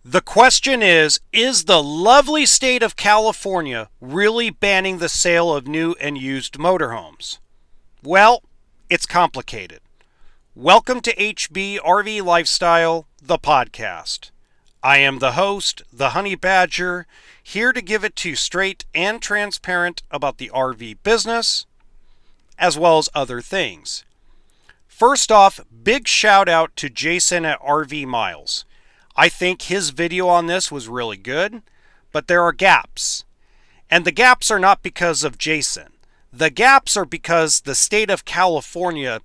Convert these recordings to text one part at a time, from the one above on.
The question is the lovely state of California really banning the sale of new and used motorhomes? Well, it's complicated. Welcome to hbrv Lifestyle, the podcast. I am the host, the Honey Badger, here to give it to you straight and transparent about the RV business, as well as other things. First off, big shout out to Jason at RV Miles. I think his video on this was really good, but there are gaps. And the gaps are not because of Jason. The gaps are because the state of California,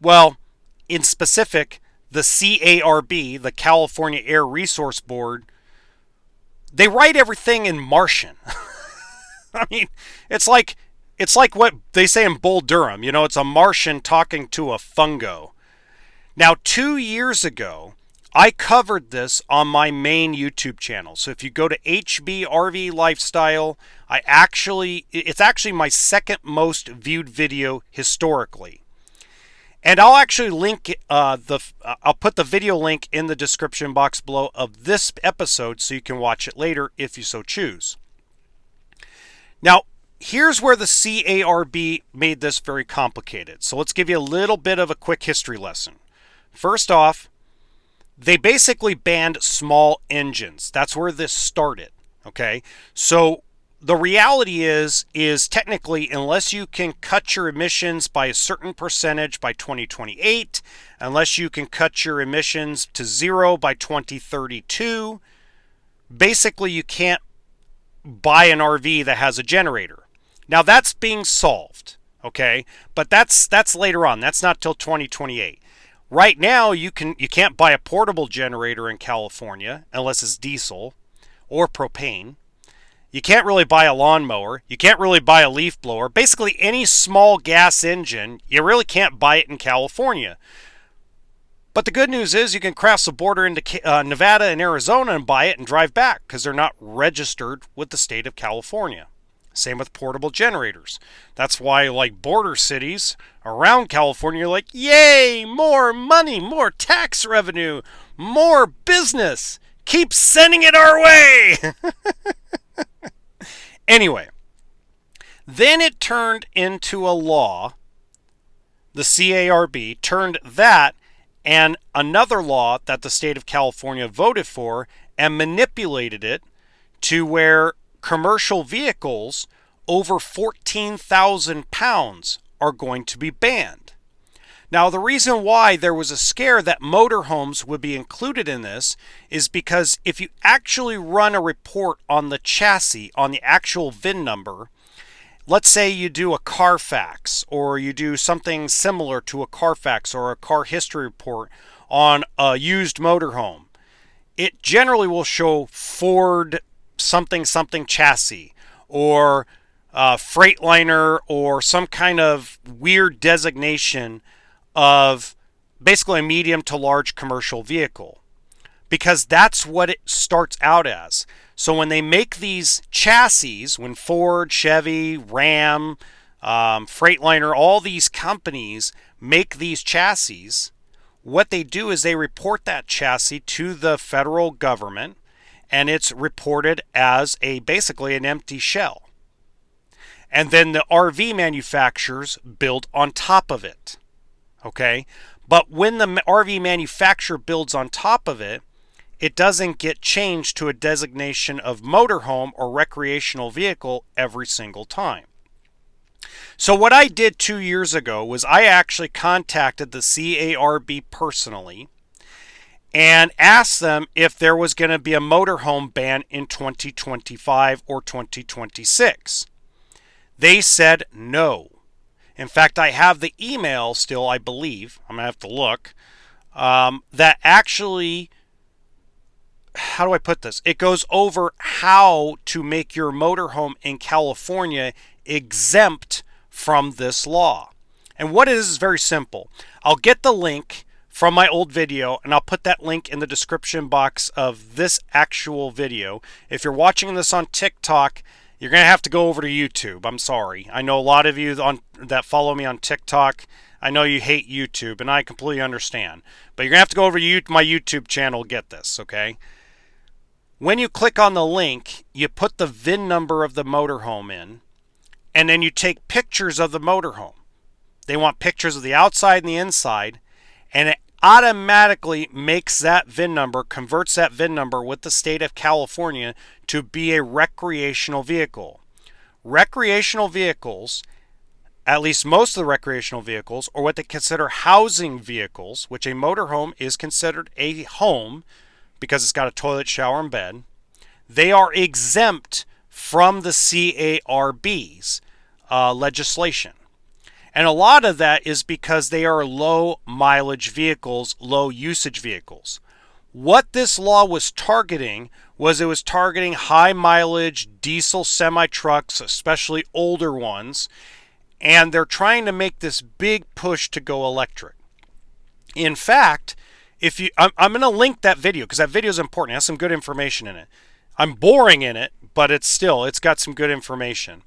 well, in specific, the CARB, the California Air Resource Board, they write everything in Martian. I mean, it's like what they say in Bull Durham. You know, it's a Martian talking to a fungo. Now, 2 years ago, I covered this on my main YouTube channel. So if you go to hbrv Lifestyle, it's actually my second most viewed video historically. And I'll actually link I'll put the video link in the description box below of this episode so you can watch it later if you so choose. Now, here's where the CARB made this very complicated. So let's give you a little bit of a quick history lesson. First off, they basically banned small engines. That's where this started, okay? So the reality is technically, unless you can cut your emissions by a certain percentage by 2028, unless you can cut your emissions to zero by 2032, basically you can't buy an RV that has a generator. Now that's being solved, okay? But that's later on. That's not till 2028. Right now, you can't buy a portable generator in California unless it's diesel or propane. You can't really buy a lawnmower. You can't really buy a leaf blower. Basically, any small gas engine, you really can't buy it in California. But the good news is you can cross the border into Nevada and Arizona and buy it and drive back because they're not registered with the state of California. Same with portable generators. That's why, like, border cities around California are like, yay, more money, more tax revenue, more business. Keep sending it our way. Anyway, then it turned into a law. The CARB turned that and another law that the state of California voted for and manipulated it to where commercial vehicles over 14,000 pounds are going to be banned. Now, the reason why there was a scare that motorhomes would be included in this is because if you actually run a report on the chassis, on the actual VIN number, let's say you do a Carfax or you do something similar to a Carfax or a car history report on a used motorhome, it generally will show Ford something chassis or Freightliner or some kind of weird designation of basically a medium to large commercial vehicle, because that's what it starts out as. So when they make these chassis, when Ford, Chevy, Ram, Freightliner, all these companies make these chassis, what they do is they report that chassis to the federal government, and it's reported as basically an empty shell. And then the RV manufacturers build on top of it. Okay? But when the RV manufacturer builds on top of it, it doesn't get changed to a designation of motorhome or recreational vehicle every single time. So what I did 2 years ago was I actually contacted the CARB personally and asked them if there was going to be a motorhome ban in 2025 or 2026. They said no. In fact, I have the email still, I believe, I'm going to have to look, that actually, how do I put this? It goes over how to make your motorhome in California exempt from this law. And what it is very simple. I'll get the link from my old video, and I'll put that link in the description box of this actual video. If you're watching this on TikTok, you're going to have to go over to YouTube. I'm sorry. I know a lot of you that follow me on TikTok, I know you hate YouTube, and I completely understand. But you're going to have to go over to my YouTube channel to get this, okay? When you click on the link, you put the VIN number of the motorhome in, and then you take pictures of the motorhome. They want pictures of the outside and the inside, and it automatically makes that VIN number, converts that VIN number with the state of California to be a recreational vehicle. Recreational vehicles, at least most of the recreational vehicles, or what they consider housing vehicles, which a motorhome is considered a home because it's got a toilet, shower, and bed, they are exempt from the CARB's legislation. And a lot of that is because they are low mileage vehicles, low usage vehicles. What this law was targeting was it was targeting high mileage diesel semi trucks, especially older ones, and they're trying to make this big push to go electric. In fact, I'm going to link that video because that video is important. It has some good information in it. I'm boring in it, but it's got some good information.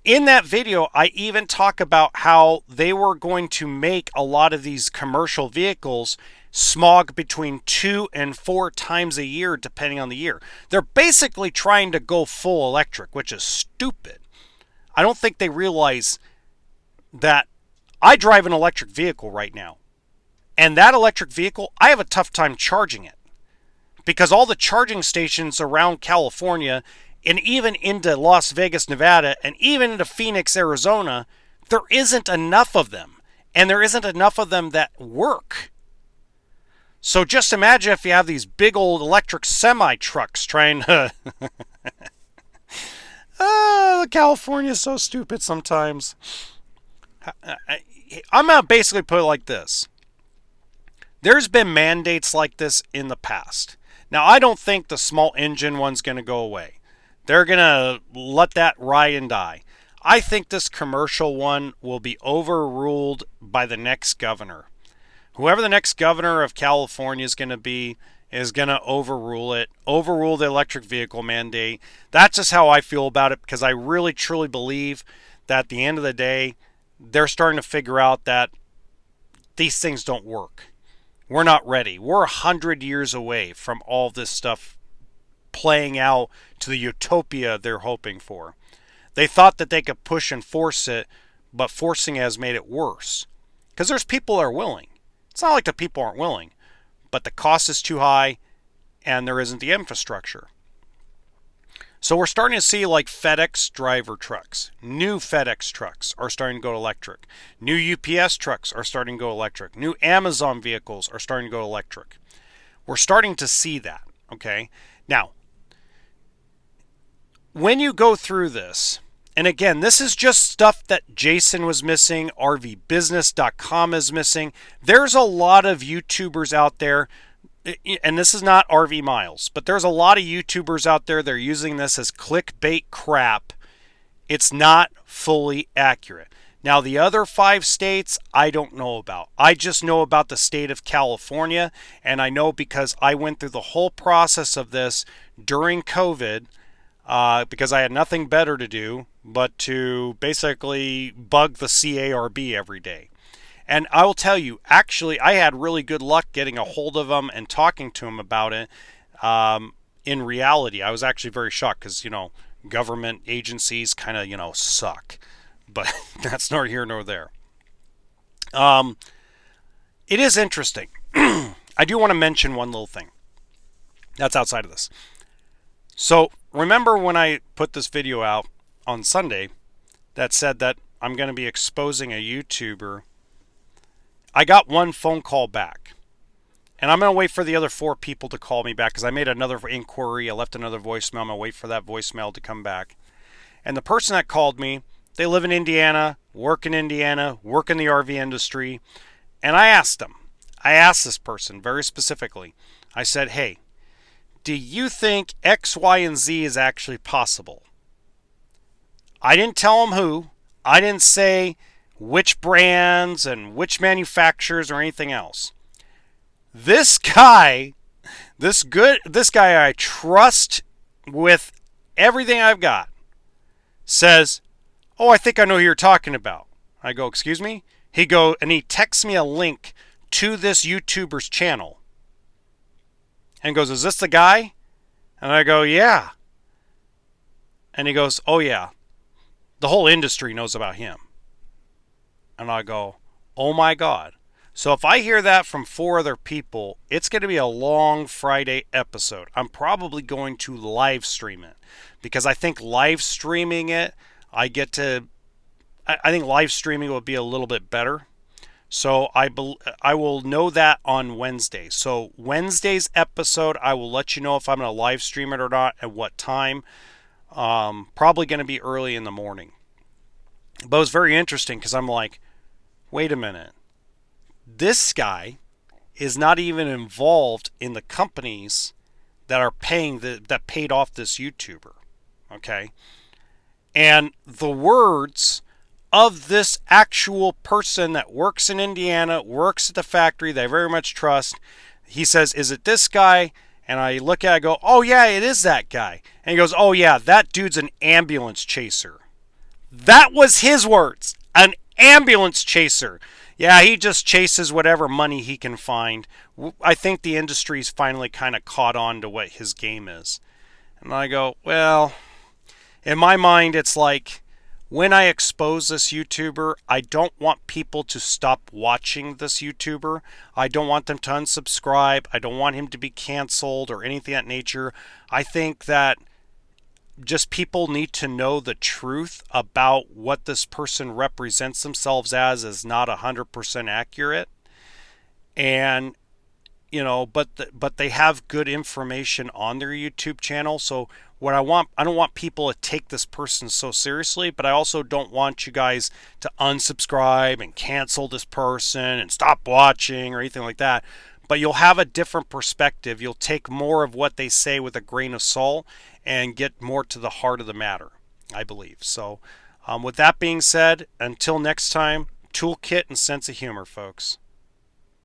In that video, I even talk about how they were going to make a lot of these commercial vehicles smog between 2 and 4 times a year, depending on the year. They're basically trying to go full electric, which is stupid. I don't think they realize that I drive an electric vehicle right now. And that electric vehicle, I have a tough time charging it. Because all the charging stations around California, and even into Las Vegas, Nevada, and even into Phoenix, Arizona, there isn't enough of them. And there isn't enough of them that work. So just imagine if you have these big old electric semi-trucks trying to... California is so stupid sometimes. I'm going to basically put it like this. There's been mandates like this in the past. Now, I don't think the small engine one's going to go away. They're going to let that ride and die. I think this commercial one will be overruled by the next governor. Whoever the next governor of California is going to be is going to overrule it, overrule the electric vehicle mandate. That's just how I feel about it, because I really truly believe that at the end of the day, they're starting to figure out that these things don't work. We're not ready. We're 100 years away from all this stuff playing out to the utopia they're hoping for. They thought that they could push and force it, but forcing has made it worse. Because there's people that are willing. It's not like the people aren't willing, but the cost is too high and there isn't the infrastructure. So we're starting to see like FedEx driver trucks. New FedEx trucks are starting to go electric. New UPS trucks are starting to go electric. New Amazon vehicles are starting to go electric. We're starting to see that, okay? Now, when you go through this, and again, this is just stuff that Jason was missing, rvbusiness.com is missing. There's a lot of YouTubers out there, and this is not RV Miles, but there's a lot of YouTubers out there that are using this as clickbait crap. It's not fully accurate. Now, the other 5 states, I don't know about. I just know about the state of California, and I know because I went through the whole process of this during COVID, because I had nothing better to do but to basically bug the CARB every day. And I will tell you, actually, I had really good luck getting a hold of them and talking to them about it. In reality, I was actually very shocked because, government agencies kind of, suck. But that's nor here nor there. It is interesting. I do want to mention one little thing. That's outside of this. So, remember when I put this video out on Sunday that said that I'm going to be exposing a YouTuber? I got one phone call back. And I'm going to wait for the other 4 people to call me back because I made another inquiry. I left another voicemail. I'm going to wait for that voicemail to come back. And the person that called me, they live in Indiana, work in the RV industry. And I asked this person very specifically. I said, hey, do you think X, Y, and Z is actually possible? I didn't tell them who. I didn't say which brands and which manufacturers or anything else. This guy I trust with everything I've got, says, oh, I think I know who you're talking about. I go, excuse me? And he texts me a link to this YouTuber's channel. And goes, is this the guy? And I go, yeah. And he goes, oh, yeah. The whole industry knows about him. And I go, oh my God. So if I hear that from 4 other people, it's going to be a long Friday episode. I'm probably going to live stream it because I think live streaming it, I think live streaming will be a little bit better. So I will know that on Wednesday. So Wednesday's episode, I will let you know if I'm going to live stream it or not at what time. Probably going to be early in the morning. But it was very interesting because I'm like, wait a minute. This guy is not even involved in the companies that are that paid off this YouTuber. Okay? And the words of this actual person that works in Indiana, works at the factory that I very much trust, he says, is it this guy? And I look at it and go, oh yeah, it is that guy. And he goes, oh yeah, that dude's an ambulance chaser. That was his words. An ambulance chaser. Yeah, he just chases whatever money he can find. I think the industry's finally kind of caught on to what his game is. And I go, well, in my mind, it's like when I expose this YouTuber, I don't want people to stop watching this YouTuber. I don't want them to unsubscribe. I don't want him to be canceled or anything of that nature. I think that just people need to know the truth about what this person represents themselves as is not 100% accurate. And but they have good information on their YouTube channel. So I don't want people to take this person so seriously, but I also don't want you guys to unsubscribe and cancel this person and stop watching or anything like that. But you'll have a different perspective. You'll take more of what they say with a grain of salt and get more to the heart of the matter, I believe. So with that being said, until next time, toolkit and sense of humor, folks.